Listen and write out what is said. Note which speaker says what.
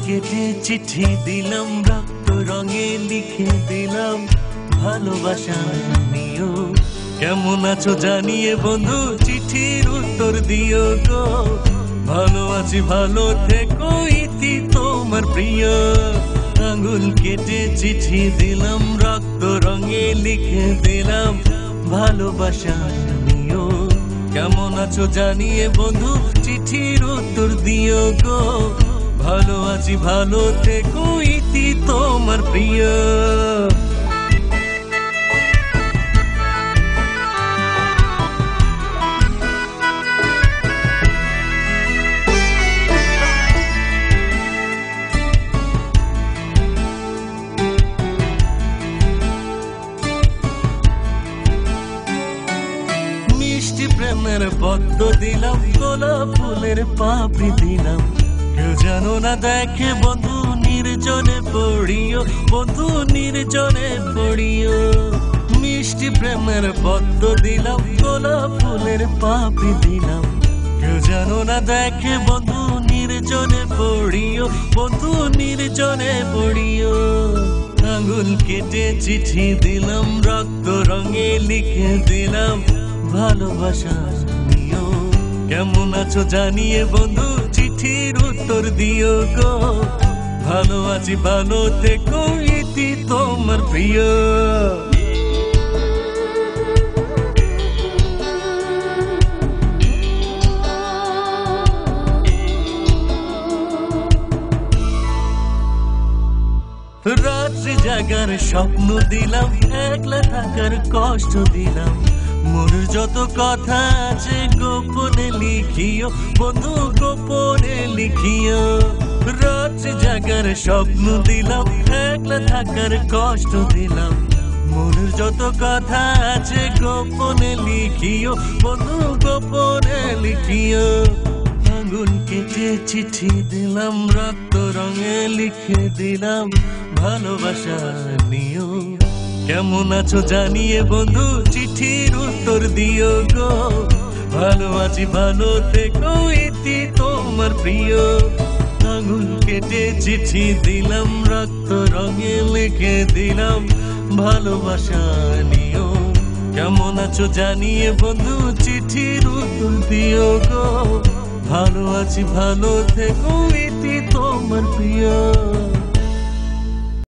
Speaker 1: কেটে চিঠি দিলাম, রক্ত রঙে লিখে দিলাম ভালোবাসা নিও। কেমন আছো জানিয়ে বন্ধু চিঠির উত্তর দিও গো। ভালো আছি ভালো থেকো ইতি তোমার প্রিয়। আঙুল কেটে চিঠি দিলাম, রক্ত রঙে লিখে দিলাম ভালোবাসা নিও। কেমন আছো জানিয়ে বন্ধু চিঠির উত্তর দিও গো। ভালো আছি ভালো থেকো ইতি তোমার প্রিয়। মিষ্টি প্রেমের পদ্ম দিলাম, গোলাপ ফুলের পাপড়ি দিলাম। কেউ যেন না দেখে বন্ধু নির্জনে পড়িও, বন্ধু নির্জনে পড়িও। মিষ্টি প্রেমের পদ্ম দিলাম, গোলাপ ফুলের পাপড়ি দিলাম। কেউ যেন না দেখে বন্ধু নির্জনে পড়িও, বন্ধু নির্জনে পড়িও। আঙুল কেটে চিঠি দিলাম, রক্ত রঙে লিখে দিলাম ভালোবাসা নিও। কেমন আছো জানিয়ে বন্ধু চিঠির উত্তর দিও গো। ভালো আছি ভালো থেকো ইতি তোমার প্রিয়। রাত্রি জাগার স্বপ্ন দিলাম, একলা থাকার কষ্ট দিলাম। মনের যত কথা আছে গোপনে লিখিও, বন্ধু গোপনে লিখিও। রাত্রি জাগার স্বপ্ন দিলাম, একলা থাকার কষ্ট দিলাম। মনের যত কথা আছে গোপনে লিখিও, বন্ধু গোপনে লিখিও। আঙুল কেটে চিঠি দিলাম, রক্ত রঙে লিখে দিলাম ভালোবাসা নিও। কেমন আছো জানিয়ে বন্ধু চিঠির উত্তর দিও গো। ভালো আছি ভালো থেকো ইতি তোমার প্রিয়। আঙুল কেটে চিঠি দিলাম, রক্ত রঙে লিখে দিলাম ভালোবাসা নিও। কেমন আছো জানিয়ে বন্ধু চিঠির উত্তর দিও গো। ভালো আছি ভালো থেকো ইতি তোমার